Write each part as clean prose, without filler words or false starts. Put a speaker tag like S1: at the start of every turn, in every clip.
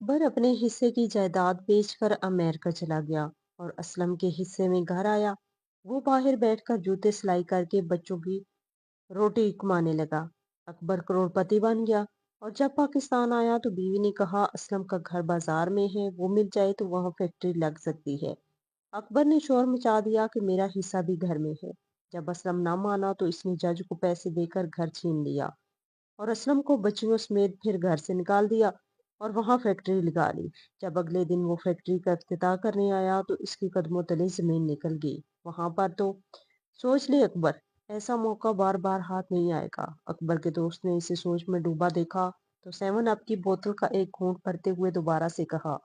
S1: अकबर अपने हिस्से की जायदाद बेचकर अमेरिका चला गया और असलम के हिस्से में घर आया। वो बाहर बैठकर जूते सिलाई करके बच्चों की रोटी कमाने लगा। अकबर करोड़पति बन गया। और जब पाकिस्तान आया तो बीवी ने कहा असलम का घर बाजार में है, वो मिल जाए तो वहाँ फैक्ट्री लग सकती है। अकबर ने शोर मचा दिया कि मेरा हिस्सा भी घर में है। जब असलम ना माना तो इसने जज को पैसे देकर घर छीन लिया और असलम को बच्चियों समेत फिर घर से निकाल दिया और वहां फैक्ट्री लगा ली। जब अगले दिन वो फैक्ट्री का इफ्तिताह करने आया तो इसके कदमों तले जमीन निकल गई। वहां पर तो सोच ले अकबर, ऐसा मौका बार बार हाथ नहीं आएगा। अकबर के दोस्त ने इसे सोच में डूबा देखा तो सेवन अप की बोतल का एक घूंट भरते हुए दोबारा से कहा।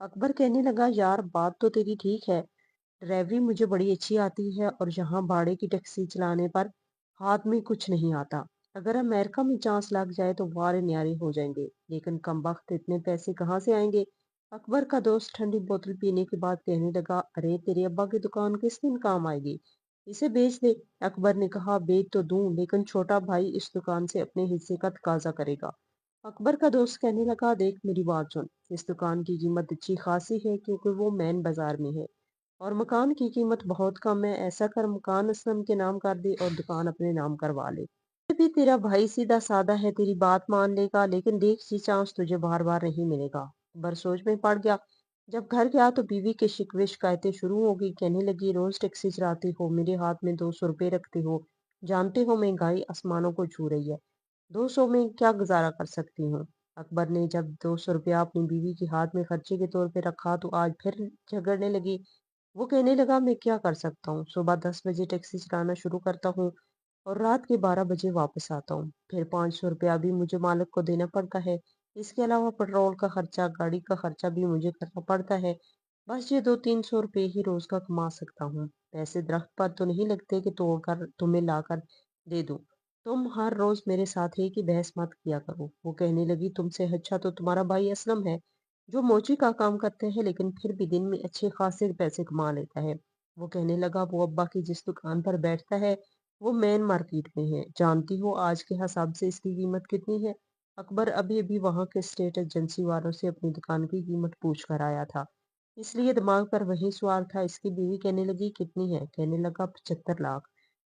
S1: अकबर कहने लगा, यार बात तो तेरी ठीक है, ड्राइवरी मुझे बड़ी अच्छी आती है और यहाँ भाड़े की टैक्सी चलाने पर हाथ में कुछ नहीं आता। अगर अमेरिका में चांस लग जाए तो वारे न्यारे हो जाएंगे, लेकिन कमबख्त इतने पैसे कहाँ से आएंगे। अकबर का दोस्त ठंडी बोतल पीने के बाद कहने लगा, अरे तेरे अब्बा की दुकान किस दिन काम आएगी, इसे बेच दे। अकबर ने कहा, बेच तो दूं, लेकिन छोटा भाई इस दुकान से अपने हिस्से का तकाजा करेगा। अकबर का दोस्त कहने लगा, देख मेरी बात सुन, इस दुकान की कीमत अच्छी खासी है क्योंकि वो मेन बाजार में है और मकान की कीमत बहुत कम है। ऐसा कर मकान असलम के नाम कर दे और दुकान अपने नाम करवा ले। फिर भी तेरा भाई सीधा सादा है, तेरी बात मान लेगा, लेकिन देख ये चांस तुझे बार बार नहीं मिलेगा। अकबर सोच में पड़ गया। जब घर गया तो बीवी के शिकवे शिकायतें शुरू हो गई। कहने लगी, रोज टैक्सी चलाती हो, मेरे हाथ में 200 रुपए रखते हो, जानते हो महंगाई आसमानों को छू रही है, 200 में क्या गुजारा कर सकती हूँ। अकबर ने जब 200 रुपया अपनी बीवी के हाथ में खर्चे के तौर पे रखा तो आज फिर झगड़ने लगी। वो कहने लगा, मैं क्या कर सकता हूँ, सुबह 10 बजे टैक्सी चलाना शुरू करता हूँ और रात के 12 बजे वापस आता हूँ। फिर 500 रुपया भी मुझे मालिक को देना पड़ता है। इसके अलावा पेट्रोल का खर्चा, गाड़ी का खर्चा भी मुझे करना पड़ता है। बस ये 200-300 रुपये ही रोज का कमा सकता हूँ। पैसे दरख्त पर तो नहीं लगते कि तोड़कर तुम्हें लाकर दे दूं। तुम हर रोज मेरे साथ ही की बहस मत किया करो। वो कहने लगी, तुमसे अच्छा तो तुम्हारा भाई असलम है, जो मोची का काम करते हैं लेकिन फिर भी दिन में अच्छे खासे पैसे कमा लेता है। वो कहने लगा, वो अब्बा की जिस दुकान पर बैठता है वो मेन मार्केट में है, जानती हो आज के हिसाब से इसकी कीमत कितनी है। अकबर अभी अभी वहां के स्टेट एजेंसी वालों से अपनी दुकान की कीमत पूछ कर आया था, इसलिए दिमाग पर वही सवार था। इसकी बीवी कहने लगी, कितनी है। कहने लगा, 75 लाख।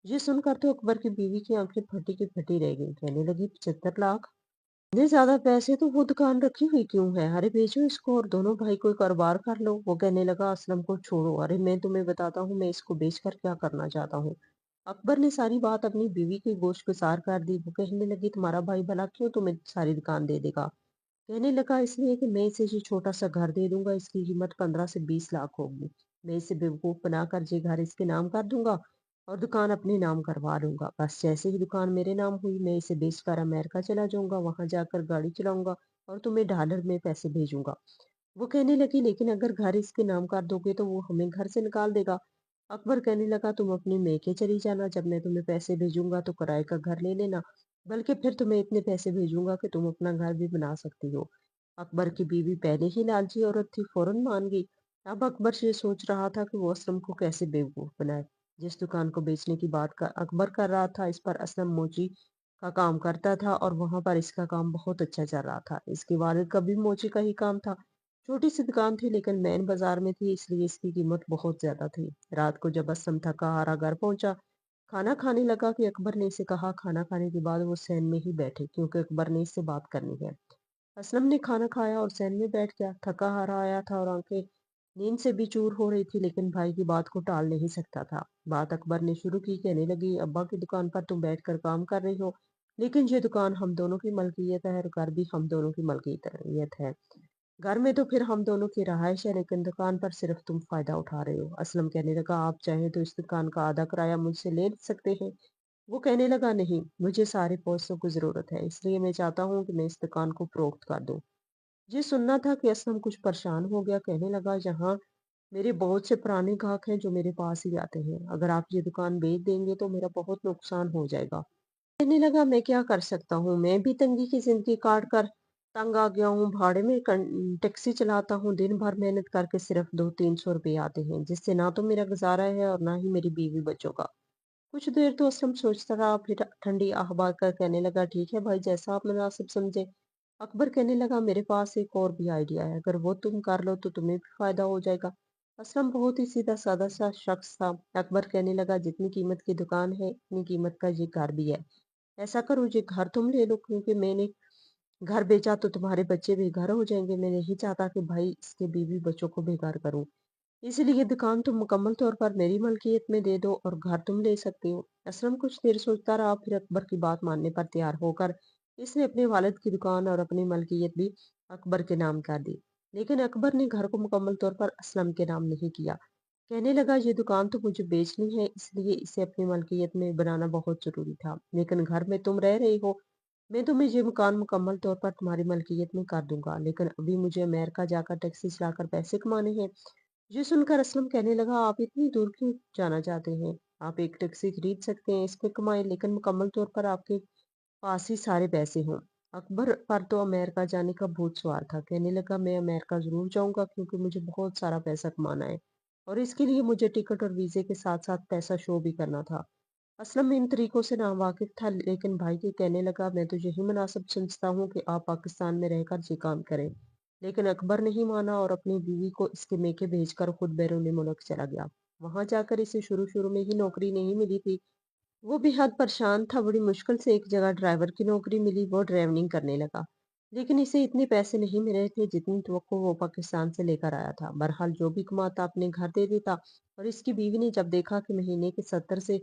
S1: ये सुनकर तो अकबर की बीवी की आंखें फटी की फटी रह गई। कहने लगी, 75 लाख, इतने ज्यादा पैसे तो वो दुकान रखी हुई क्यों है, अरे बेचो इसको और दोनों भाई कोई कारोबार कर लो। वो कहने लगा, असलम को छोड़ो, अरे मैं तुम्हें बताता हूँ मैं इसको बेचकर क्या करना चाहता हूँ। अकबर ने सारी बात अपनी बीवी की गोश गुजार कर दी। वो कहने लगी, तुम्हारा भाई भला क्यों तुम्हें सारी दुकान दे देगा। कहने लगा, इसलिए कि मैं इसे जो छोटा सा घर दे दूंगा इसकी कीमत 15 से 20 लाख होगी। मैं इसे बेवकूफ बनाकर ये घर इसके नाम कर दूंगा और दुकान अपने नाम करवा लूंगा। बस जैसे ही दुकान मेरे नाम हुई मैं इसे बेचकर अमेरिका चला जाऊंगा, वहां जाकर गाड़ी चलाऊंगा और तुम्हें डॉलर में पैसे भेजूंगा। वो कहने लगी, लेकिन अगर घर इसके नाम कर दोगे तो वो हमें घर से निकाल देगा। अकबर कहने लगा, तुम अपने मैके चली जाना, जब मैं तुम्हें पैसे भेजूंगा तो किराए का घर ले लेना, बल्कि फिर तुम्हें इतने पैसे भेजूंगा कि तुम अपना घर भी बना सकती हो। अकबर की बीवी पहले ही लालची औरत थी, फौरन मान गई। अब अकबर ये सोच रहा था कि वो असलम को कैसे बेवकूफ बनाए। जिस दुकान को बेचने की बात का अकबर कर रहा था, इस पर असलम मोची का काम करता था और वहां पर इसका काम बहुत अच्छा चल रहा था। इसके वालिद का भी मोची का ही काम था। छोटी सी दुकान थी लेकिन मेन बाजार में थी, इसलिए इसकी कीमत बहुत ज्यादा थी। रात को जब असलम थका हारा घर पहुंचा, खाना खाने लगा कि अकबर ने इसे कहा खाना खाने के बाद वो सैन में ही बैठे क्योंकि अकबर ने इससे बात करनी है। असलम ने खाना खाया और सैन में बैठ गया। थका हारा आया था और आंखें नींद से भी चूर हो रही थी, लेकिन भाई की बात को टाल नहीं सकता था। बात अकबर ने शुरू की। कहने लगी, अब्बा की दुकान पर तुम बैठकर काम कर रही हो, लेकिन ये दुकान हम दोनों की मलकियत है और घर भी हम दोनों की मलकियत है। घर में तो फिर हम दोनों की रहायश है, लेकिन दुकान पर सिर्फ तुम फायदा उठा रहे हो। असलम कहने लगा, आप चाहें तो इस दुकान का आधा किराया मुझसे ले सकते हैं। वो कहने लगा, नहीं, मुझे सारे पैसों की जरूरत है, इसलिए मैं चाहता हूँ कि मैं इस दुकान को फरोख्त कर दूं। ये सुनना था कि असलम कुछ परेशान हो गया। कहने लगा, यहाँ मेरे बहुत से पुराने ग्राहक हैं जो मेरे पास ही आते हैं, अगर आप ये दुकान बेच देंगे तो मेरा बहुत नुकसान हो जाएगा। कहने लगा, मैं क्या कर सकता हूँ, मैं भी तंगी की जिंदगी काट कर तंग आ गया हूँ, भाड़े में टैक्सी चलाता हूँ, दिन भर मेहनत करके सिर्फ 200-300 रुपये आते हैं, जिससे ना तो मेरा गुजारा है और ना ही मेरी बीवी बच्चों का। कुछ देर तो असलम सोचता रहा, फिर ठंडी आह बहाकर कहने लगा, ठीक है भाई, जैसा आप मुनासिब समझे। अकबर कहने लगा, मेरे पास एक और भी आइडिया है, अगर वो तुम कर लो तो तुम्हें भी फायदा हो जाएगा। असलम बहुत ही सीधा साधा सा शख्स था। अकबर कहने लगा, जितनी कीमत की दुकान है उतनी कीमत का ये घर भी है। ऐसा करो, ये घर तुम ले लो, क्योंकि मैंने घर बेचा तो तुम्हारे बच्चे बेघर हो जाएंगे। मैं नहीं चाहता कि भाई इसके बीवी बच्चों को बेघर करूं। इसलिए दुकान तुम मुकम्मल तौर पर मेरी मलकियत में दे दो और घर तुम ले सकते हो। असलम कुछ देर सोचता रहा, फिर अकबर की बात मानने पर तैयार होकर इसने अपने वालिद की दुकान और अपनी मलकियत भी अकबर के नाम कर दी। लेकिन अकबर ने घर को मुकम्मल तौर पर असलम के नाम नहीं किया। कहने लगा, ये दुकान तो मुझे बेचनी है, इसलिए इसे अपनी मलकियत में बनाना बहुत जरूरी था। लेकिन घर में तुम रह रही हो, मैं तुम्हें ये मकान मुकम्मल तौर पर तुम्हारी मलकियत में कर दूंगा। लेकिन अभी मुझे अमेरिका जाकर टैक्सी चलाकर पैसे कमाने हैं। ये सुनकर असलम कहने लगा, आप इतनी दूर क्यों जाना चाहते हैं? आप एक टैक्सी खरीद सकते हैं, इस पे कमाएं, लेकिन मुकम्मल तौर पर आपके पास ही सारे पैसे हों। अकबर पर तो अमेरिका जाने का भूत सवार था। कहने लगा, मैं अमेरिका जरूर जाऊंगा, क्योंकि मुझे बहुत सारा पैसा कमाना है और इसके लिए मुझे टिकट और वीजे के साथ साथ पैसा शो भी करना था। असलम इन तरीकों से नावाकिफ था, लेकिन भाई के कहने लगा, मैं तो यही मुनासिब समझता हूँ कि आप पाकिस्तान में रहकर ये काम करें। लेकिन अकबर नहीं माना और अपनी बीवी को इसके मेके भेजकर खुद बैरून मुल्क चला गया। वहां जाकर इसे शुरू शुरू में ही नौकरी नहीं मिली थी। वो बेहद परेशान था। बड़ी मुश्किल से एक जगह ड्राइवर की नौकरी मिली। वो ड्राइवरिंग करने लगा, लेकिन इसे इतने पैसे नहीं मिल रहे थे जितनी तो वो पाकिस्तान से लेकर आया था। बहरहाल जो भी कमाता अपने घर दे देता। और इसकी बीवी ने जब देखा कि महीने के 70 से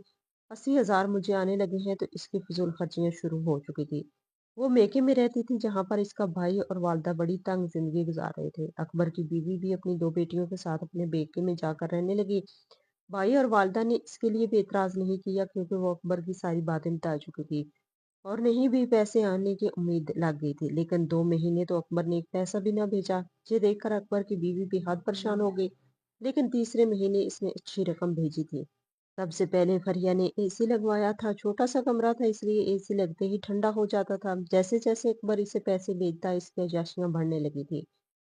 S1: 80 हजार मुझे आने लगे हैं, तो इसकी फिजूल खर्चियां शुरू हो चुकी थी। वो मेके में रहती थी, जहां पर इसका भाई और वालदा बड़ी तंग जिंदगी गुजार रहे थे। अकबर की बीवी भी अपनी दो बेटियों के साथ अपने बेके में जाकर रहने लगी। भाई और वालदा ने इसके लिए भी एतराज नहीं किया, क्योंकि वो अकबर की सारी बातें बता चुकी थी और नहीं भी पैसे आने की उम्मीद लग गई थी। लेकिन 2 महीने तो अकबर ने एक पैसा भी ना भेजा। ये देखकर अकबर की बीवी बेहद परेशान हो गई। लेकिन तीसरे महीने इसने अच्छी रकम भेजी थी। सबसे पहले फरिया ने एसी लगवाया था। छोटा सा कमरा था, इसलिए एसी लगते ही ठंडा हो जाता था। जैसे जैसे अकबर इसे पैसे भेजता, इसकी अय्याशियां बढ़ने लगी थी।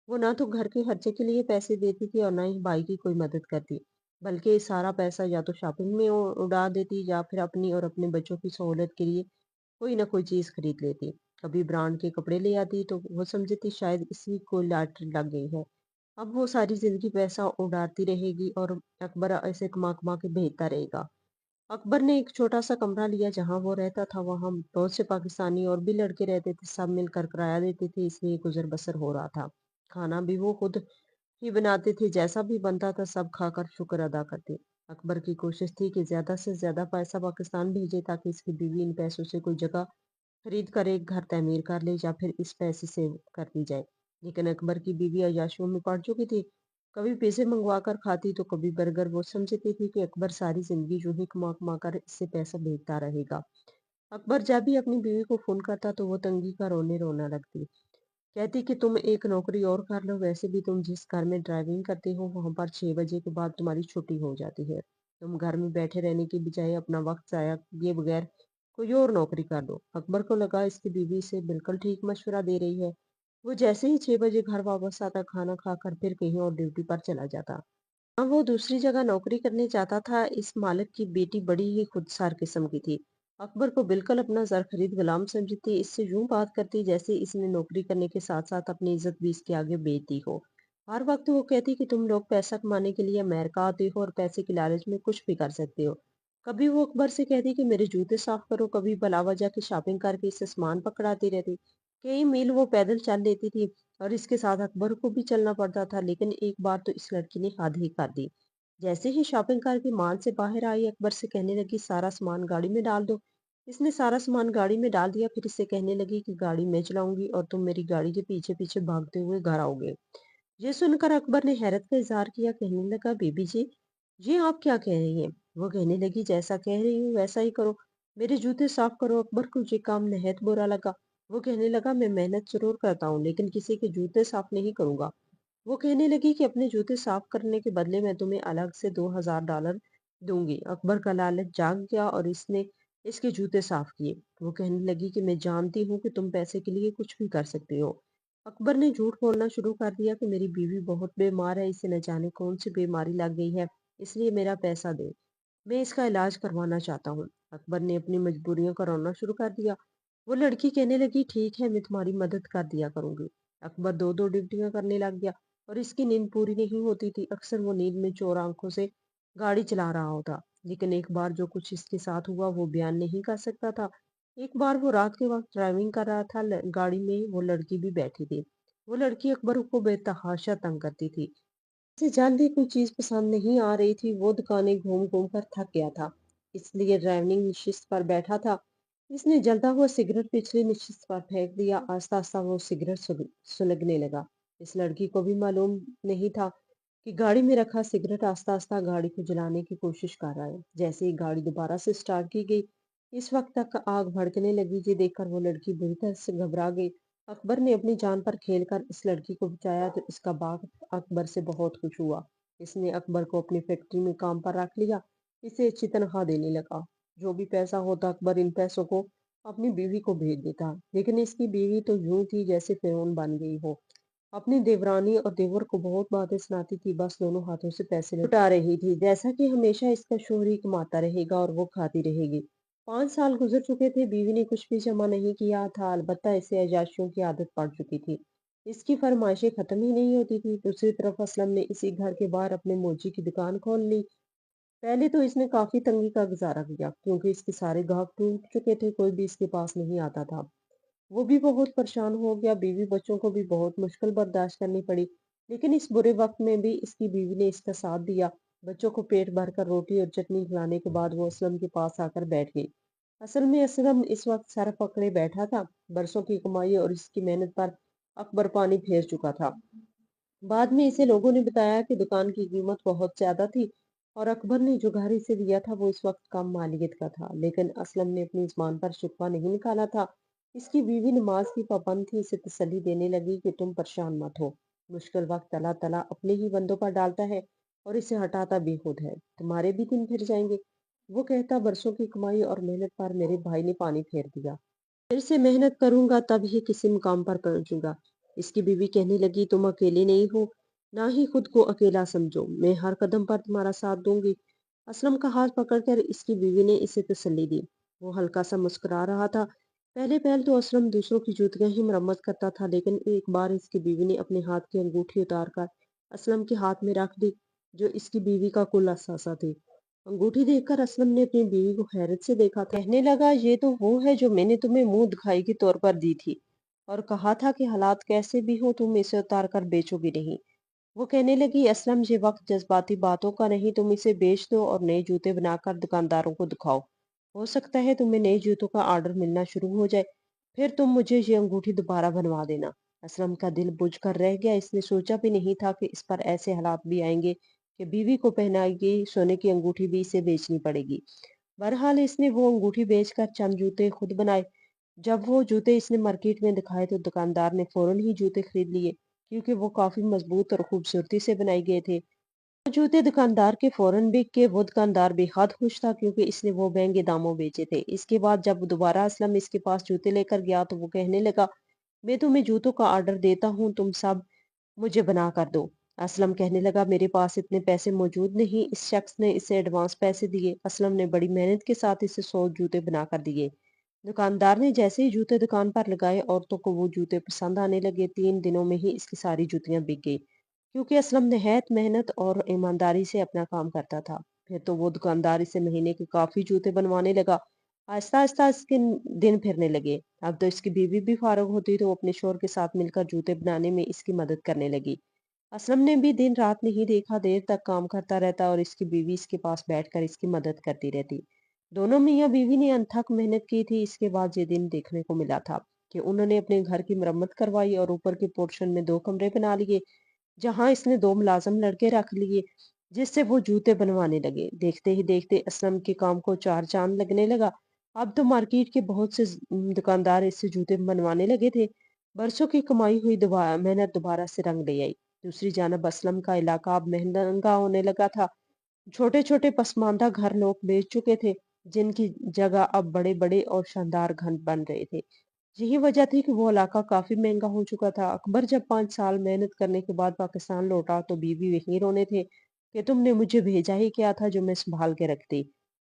S1: वो ना तो घर के खर्चे के लिए पैसे देती थी और ना ही भाई की कोई मदद करती, बल्कि सारा पैसा या तो शॉपिंग में उड़ा देती या फिर अपनी और अपने बच्चों की सहूलत के लिए कोई ना कोई चीज खरीद लेती। कभी ब्रांड के कपड़े ले आती तो वो समझती शायद इसी को लॉटरी लग गई है। अब वो सारी जिंदगी पैसा उड़ाती रहेगी और अकबर ऐसे कमा कमा के भेजता रहेगा। अकबर ने एक छोटा सा कमरा लिया जहां वो रहता था। वहां बहुत से पाकिस्तानी और भी लड़के रहते थे, सब मिलकर किराया देते थे, इसलिए गुजर बसर हो रहा था। खाना भी वो खुद ही बनाते थे, जैसा भी बनता था सब खाकर शुक्र अदा करते। अकबर की कोशिश थी कि ज्यादा से ज्यादा पैसा पाकिस्तान भेजे, ताकि इसकी बीवी इन पैसों से कोई जगह खरीद कर एक घर तमीर कर ले या फिर इस पैसे से कर दी जाए। लेकिन अकबर की बीवी अय्याशियों में पड़ चुकी थी। कभी पिज़्ज़े मंगवा कर खाती तो कभी बर्गर। वो समझती थी कि अकबर सारी जिंदगी यूं ही कमा कमा कर इससे पैसा भेजता रहेगा। अकबर जब भी अपनी बीवी को फोन करता तो वो तंगी का रोने रोना लगती। कहती कि तुम एक नौकरी और कर लो, वैसे भी तुम जिस घर में ड्राइविंग करती हो वहां पर 6 बजे के बाद तुम्हारी छुट्टी हो जाती है। तुम घर में बैठे रहने की बजाय अपना वक्त जाया किए बगैर कोई और नौकरी कर लो। अकबर को लगा इसकी बीवी से बिल्कुल ठीक मशवरा दे रही है। वो जैसे ही 6 बजे घर वापस आता, खाना खाकर फिर कहीं और ड्यूटी पर चला जाता। हाँ, वो दूसरी जगह नौकरी करने जाता था। इस मालिक की बेटी बड़ी ही खुदसार किस्म की थी। अकबर को बिल्कुल अपना जर खरीद गुलाम समझती, इससे यूं बात करती जैसे इसने नौकरी करने के साथ साथ अपनी इज्जत भी इसके आगे बेच दी हो। हर वक्त वो कहती कि तुम लोग पैसा कमाने के लिए अमेरिका आते हो और पैसे की लालच में कुछ भी कर सकते हो। कभी वो अकबर से कहती कि मेरे जूते साफ करो, कभी भला वजह की शॉपिंग करके इससे सामान पकड़ाती रहती। कई मील वो पैदल चल लेती थी और इसके साथ अकबर को भी चलना पड़ता था। लेकिन एक बार तो इस लड़की ने हद ही कर दी। जैसे ही शॉपिंग करके मॉल से बाहर आई, अकबर से कहने लगी, सारा सामान गाड़ी में डाल दो। इसने सारा सामान गाड़ी में डाल दिया, फिर इससे कहने लगी कि गाड़ी मैं चलाऊंगी और तुम मेरी गाड़ी के पीछे पीछे भागते हुए घर आओगे। ये सुनकर अकबर ने हैरत का इजहार किया। कहने लगा, बीबी जी, ये आप क्या कह रही हैं? वो कहने लगी, जैसा कह रही हूँ वैसा ही करो। मेरे जूते साफ करो। अकबर को ये काम नहायत बुरा लगा। वो कहने लगा, मैं मेहनत जरूर करता हूँ, लेकिन किसी के जूते साफ नहीं करूंगा। वो कहने लगी कि अपने जूते साफ करने के बदले मैं तुम्हें अलग से $2000 दूंगी। अकबर का लालच जाग गया और इसने इसके जूते साफ किए। वो कहने लगी कि मैं जानती हूँ कि तुम पैसे के लिए कुछ भी कर सकते हो। अकबर ने झूठ बोलना शुरू कर दिया कि मेरी बीवी बहुत बीमार है, इसे न जाने कौन सी बीमारी लग गई है, इसलिए मेरा पैसा दे, मैं इसका इलाज करवाना चाहता हूँ। अकबर ने अपनी मजबूरियों का रोना शुरू कर दिया। वो लड़की कहने लगी, ठीक है, मैं तुम्हारी मदद कर दिया करूंगी। अकबर दो दो ड्यूटियां करने लग गया और इसकी नींद पूरी नहीं होती थी। अक्सर वो नींद में चोर आंखों से गाड़ी चला रहा होता, लेकिन एक बार जो कुछ इसके साथ हुआ वो बयान नहीं कर सकता था। एक बार वो रात के वक्त ड्राइविंग कर रहा था, गाड़ी में वो लड़की भी बैठी थी। वो लड़की अकबर को बेतहाशा तंग करती थी। उसे जल्दी कोई चीज पसंद नहीं आ रही थी। वो दुकानें घूम घूम कर थक गया था, इसलिए ड्राइविंग नशिस्त पर बैठा था। इसने जलता हुआ सिगरेट पिछली नशिस्त पर फेंक दिया। आस्ता आस्ता वो सिगरेट सुलगने लगा। इस लड़की को भी मालूम नहीं था कि गाड़ी में रखा सिगरेट आस्ता आस्ता गाड़ी को जलाने की कोशिश कर रहा है। जैसे ही गाड़ी दोबारा से स्टार्ट की गई, इस वक्त तक आग भड़कने लगी। ये देखकर वो लड़की बुरी तरह से घबरा गई। अकबर ने अपनी जान पर खेलकर इस लड़की को बचाया तो इसका बाप अकबर से बहुत खुश हुआ। इसने अकबर को अपनी फैक्ट्री में काम पर रख लिया। इसे अच्छी तनख्वाह देने लगा। जो भी पैसा होता अकबर इन पैसों को अपनी बीवी को भेज देता, लेकिन इसकी बीवी तो यूं थी जैसे फिरौन बन गई हो। अपनी देवरानी और देवर को बहुत बातें सुनाती थी, बस दोनों हाथों से पैसे लुटा रही थी। जैसा कि हमेशा इसका शोहर ही कमाता रहेगा और वो खाती रहेगी। 5 साल गुजर चुके थे, बीवी ने कुछ भी जमा नहीं किया था। अलबत्ता इसे अय्याशियों की आदत पड़ चुकी थी। इसकी फरमाइशें खत्म ही नहीं होती थी। दूसरी तरफ असलम ने इसी घर के बाहर अपने मोची की दुकान खोल ली। पहले तो इसने काफी तंगी का गुजारा किया, क्योंकि इसके सारे ग्राहक टूट चुके थे, कोई भी इसके पास नहीं आता था। वो भी बहुत परेशान हो गया। बीवी बच्चों को भी बहुत मुश्किल बर्दाश्त करनी पड़ी, लेकिन इस बुरे वक्त में भी इसकी बीवी ने इसका साथ दिया। बच्चों को पेट भरकर रोटी और चटनी खिलाने के बाद वो असलम के पास आकर बैठ गई। असल में असलम इस वक्त सर पकड़े बैठा था। बरसों की कमाई और इसकी मेहनत पर अकबर पानी फेर चुका था। बाद में इसे लोगों ने बताया कि दुकान की कीमत बहुत ज्यादा थी और अकबर ने जो घर इसे दिया था वो इस वक्त कम मालियत का था, लेकिन असलम ने अपनी जुबान पर शिकवा नहीं निकाला था। इसकी बीवी नमाज की पाबंद थी। इसे तसल्ली देने लगी कि तुम परेशान मत हो। मुश्किल वक्त अल्लाह तला अपने ही बंदों पर डालता है और इसे हटाता भी खुद है। तुम्हारे भी दिन फिर जाएंगे। वो कहता, बरसों की कमाई और मेहनत पर मेरे भाई ने पानी फेर दिया। फिर से मेहनत करूंगा तब ही किसी मुकाम पर पहुंचूंगा। इसकी बीवी कहने लगी, तुम अकेले नहीं हो, ना ही खुद को अकेला समझो, मैं हर कदम पर तुम्हारा साथ दूंगी। असलम का हाथ पकड़कर इसकी बीवी ने इसे तसल्ली दी। वो हल्का सा मुस्कुरा रहा था। पहले पहल तो असलम दूसरों की जूतियां ही मरम्मत करता था, लेकिन एक बार इसकी बीवी ने अपने हाथ की अंगूठी उतार कर असलम के हाथ में रख दी, जो इसकी बीवी का कुल असासा थी। अंगूठी देखकर असलम ने अपनी बीवी को हैरत से देखा था। कहने लगा, ये तो वो है जो मैंने तुम्हें मुंह दिखाई के तौर पर दी थी और कहा था कि हालात कैसे भी हो तुम इसे उतार कर बेचोगी नहीं। वो कहने लगी, असलम ये वक्त जज्बाती बातों का नहीं, तुम इसे बेच दो और नए जूते बनाकर दुकानदारों को दिखाओ। हो सकता है तुम्हें नए जूतों का ऑर्डर मिलना शुरू हो जाए, फिर तुम मुझे ये अंगूठी दोबारा बनवा देना। असलम का दिल बुझ कर रह गया। इसने सोचा भी नहीं था कि इस पर ऐसे हालात भी आएंगे कि बीवी को पहनाई गई सोने की अंगूठी भी इसे बेचनी पड़ेगी। बहरहाल इसने वो अंगूठी बेचकर चंद जूते खुद बनाए। जब वो जूते इसने मार्केट में दिखाए तो दुकानदार ने फौरन ही जूते खरीद लिए, क्योंकि वो काफी मजबूत और खूबसूरती से बनाए गए थे। वो जूते दुकानदार के फौरन बिक के वो दुकानदार बेहद खुश था, क्योंकि इसने वो महंगे दामों बेचे थे। इसके बाद जब दोबारा असलम इसके पास जूते लेकर गया तो वो कहने लगा, मैं तुम्हें जूतों का ऑर्डर देता हूँ, तुम सब मुझे बना कर दो। असलम कहने लगा, मेरे पास इतने पैसे मौजूद नहीं। इस शख्स ने इसे एडवांस पैसे दिए। असलम ने बड़ी मेहनत के साथ इसे 100 जूते बनाकर दिए। दुकानदार ने जैसे ही जूते दुकान पर लगाए, औरतों को वो जूते पसंद आने लगे। 3 दिनों में ही इसकी सारी जूतियां बिक गई, क्योंकि असलम निहायत मेहनत और ईमानदारी से अपना काम करता था। फिर तो वो दुकानदार इसे महीने के काफी जूते बनवाने लगा। आहिस्ता आहिस्ता इसके दिन फिरने लगे। अब तो इसकी बीवी भी फारग होती तो वो अपने शोहर के साथ मिलकर जूते बनाने में इसकी मदद करने लगी। असलम ने भी दिन रात नहीं देखा, देर तक काम करता रहता और इसकी बीवी इसके पास बैठकर इसकी मदद करती रहती। दोनों मियाँ बीवी ने अनथक मेहनत की थी। इसके बाद ये दिन देखने को मिला था कि उन्होंने अपने घर की मरम्मत करवाई और ऊपर के पोर्शन में 2 कमरे बना लिए, जहां इसने 2 मुलाजिम लड़के रख लिए, जिससे वो जूते बनवाने लगे। देखते ही देखते असलम के काम को 4 चांद लगने लगा। अब तो मार्केट के बहुत से दुकानदार इससे जूते बनवाने लगे थे। बरसों की कमाई हुई मेहनत दोबारा से रंग ले आई। दूसरी जानब असलम का इलाका अब महंगा होने लगा था। छोटे छोटे पसमानदा घर लोग बेच चुके थे, जिनकी जगह अब बड़े बड़े और शानदार घर बन रहे थे। यही वजह थी कि वो इलाका काफी महंगा हो चुका था। अकबर जब 5 साल मेहनत करने के बाद पाकिस्तान लौटा तो बीवी वहीं रोने थे कि तुमने मुझे भेजा ही क्या था जो मैं संभाल के रखती।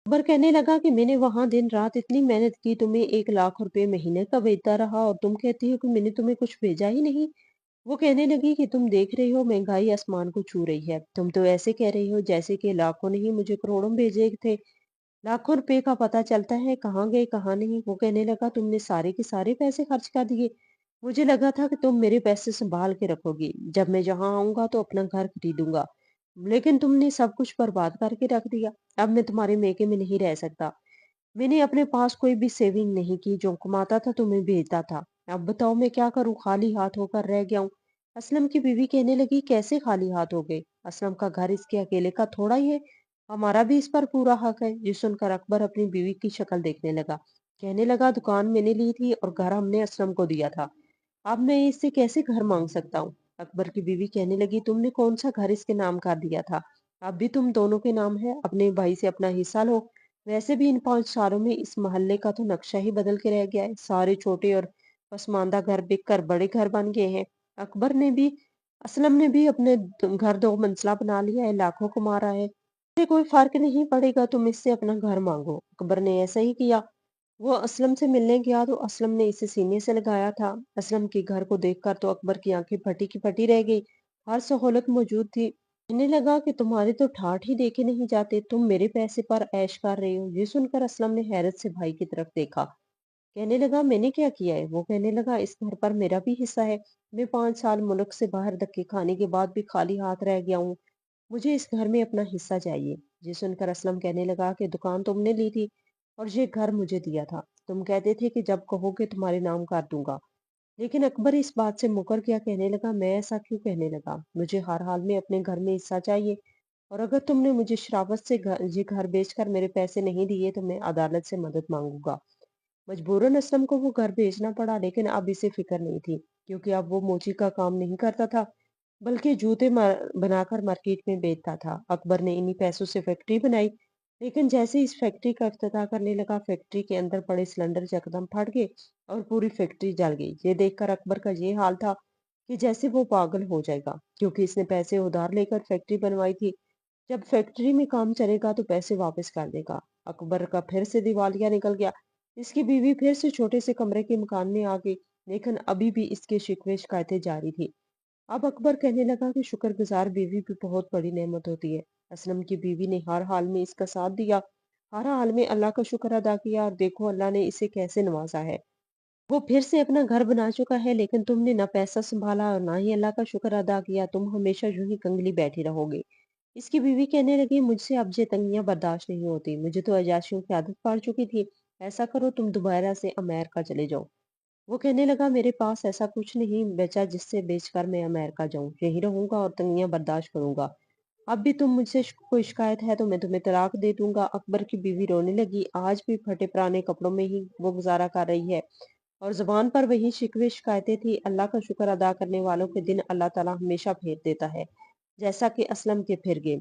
S1: अकबर कहने लगा कि मैंने वहां दिन रात इतनी मेहनत की, तुम्हें 1 लाख रुपए महीने का भेजता रहा और तुम कहती हो कि मैंने तुम्हें कुछ भेजा ही नहीं। वो कहने लगी कि तुम देख रही हो महंगाई आसमान को छू रही है, तुम तो ऐसे कह रही हो जैसे कि लाखों नहीं मुझे करोड़ों भेजे थे। लाखों रुपए का पता चलता है कहाँ गए कहाँ नहीं। वो कहने लगा तुमने सारे के सारे पैसे खर्च कर दिए। मुझे लगा था कि तुम मेरे पैसे संभाल के रखोगी, जब मैं यहाँ आऊंगा तो अपना घर खरीदूंगा, लेकिन तुमने सब कुछ बर्बाद करके रख दिया। अब मैं तुम्हारे मेके में नहीं रह सकता। मैंने अपने पास कोई भी सेविंग नहीं की, जो कमाता था तुम्हें भेजता था। अब बताओ मैं क्या करूं, खाली हाथ होकर रह गया हूँ। असलम की बीवी कहने लगी कैसे खाली हाथ हो गए, असलम का घर इसके अकेले का थोड़ा ही है, हमारा भी इस पर पूरा हक है। ये सुनकर अकबर अपनी बीवी की शक्ल देखने लगा। कहने लगा दुकान मैंने ली थी और घर हमने असलम को दिया था, अब मैं इससे कैसे घर मांग सकता हूँ। अकबर की बीवी कहने लगी तुमने कौन सा घर इसके नाम कर दिया था, अब भी तुम दोनों के नाम है, अपने भाई से अपना हिस्सा लो। वैसे भी इन 5 सालों में इस मोहल्ले का तो नक्शा ही बदल के रह गया है, सारे छोटे और पसमानदा घर बिककर बड़े घर बन गए हैं। अकबर ने भी असलम ने भी अपने घर 2 मंजिला बना लिया है, लाखों कमा रहा है, इससे कोई फर्क नहीं पड़ेगा, तुम इससे अपना घर मांगो। अकबर ने ऐसा ही किया। वो असलम से मिलने गया तो असलम ने इसे सीने से लगाया था। असलम के घर को देखकर तो अकबर की आंखें फटी की फटी रह गई। हर सहूलत मौजूद थी। कहने लगा कि तुम्हारे तो ठाठ ही देखे नहीं जाते, तुम मेरे पैसे पर ऐश कर रहे हो। ये सुनकर असलम ने हैरत से भाई की तरफ देखा। कहने लगा मैंने क्या किया है। वो कहने लगा इस घर पर मेरा भी हिस्सा है, मैं 5 साल मुल्क से बाहर धक्के खाने के बाद भी खाली हाथ रह गया हूँ, मुझे इस घर में अपना हिस्सा चाहिए। ये सुनकर असलम कहने लगा कि दुकान तुमने ली थी और ये घर मुझे दिया था, तुम कहते थे कि जब कहोगे तुम्हारे नाम कर दूंगा। लेकिन अकबर इस बात से मुकर गया। कहने लगा मैं ऐसा क्यों कहने लगा, मुझे हर हाल में अपने घर में हिस्सा चाहिए, और अगर तुमने मुझे शरावत से ये घर बेचकर मेरे पैसे नहीं दिए तो मैं अदालत से मदद मांगूंगा। मजबूरन असलम को वो घर बेचना पड़ा, लेकिन अब इसे फिक्र नहीं थी, क्योंकि अब वो मोची का काम नहीं करता था, बल्कि जूते बनाकर मार्केट में बेचता था। अकबर ने इन्हीं पैसों से फैक्ट्री बनाई, लेकिन जैसे इस फैक्ट्री का इफ्तिताह करने लगा, फैक्ट्री के अंदर पड़े सिलेंडर यकदम फट गए और पूरी फैक्ट्री जल गई। ये देखकर अकबर का ये हाल था कि जैसे वो पागल हो जाएगा, क्योंकि इसने पैसे उधार लेकर फैक्ट्री बनवाई थी। जब फैक्ट्री में काम चलेगा तो पैसे वापस कर देगा। अकबर का फिर से दिवालिया निकल गया। इसकी बीवी फिर से छोटे से कमरे के मकान में आ गई, लेकिन अभी भी इसके शिकवे शिकायतें जारी थी। अब अकबर कहने लगा कि शुक्रगुजार बीवी भी बहुत बड़ी नेमत होती है। असलम की बीवी ने हर हाल में इसका साथ दिया, हर हाल में अल्लाह का शुक्र अदा किया, और देखो अल्लाह ने इसे कैसे नवाजा है। वो फिर से अपना घर बना चुका है, लेकिन तुमने ना पैसा संभाला और ना ही अल्लाह का शुक्र अदा किया, तुम हमेशा यूं ही कंगली बैठी रहोगे। इसकी बीवी कहने लगी मुझसे अब ये तंगियां बर्दाश्त नहीं होती, मुझे तो अय्याशियों की आदत पड़ चुकी थी। ऐसा करो तुम दोबारा से अमेरिका चले जाओ। वो कहने लगा मेरे पास ऐसा कुछ नहीं बचा जिससे बेचकर मैं अमेरिका जाऊं, यहीं रहूंगा और तंगियां बर्दाश्त करूंगा। अब भी तुम मुझसे कोई शिकायत है तो मैं तुम्हें तलाक दे दूंगा। अकबर की बीवी रोने लगी। आज भी फटे पुराने कपड़ों में ही वो गुजारा कर रही है और जुबान पर वही शिकवे शिकायतें थी। अल्लाह का शुक्र अदा करने वालों के दिन अल्लाह ताला हमेशा फेर देता है, जैसा कि असलम के फिर गए।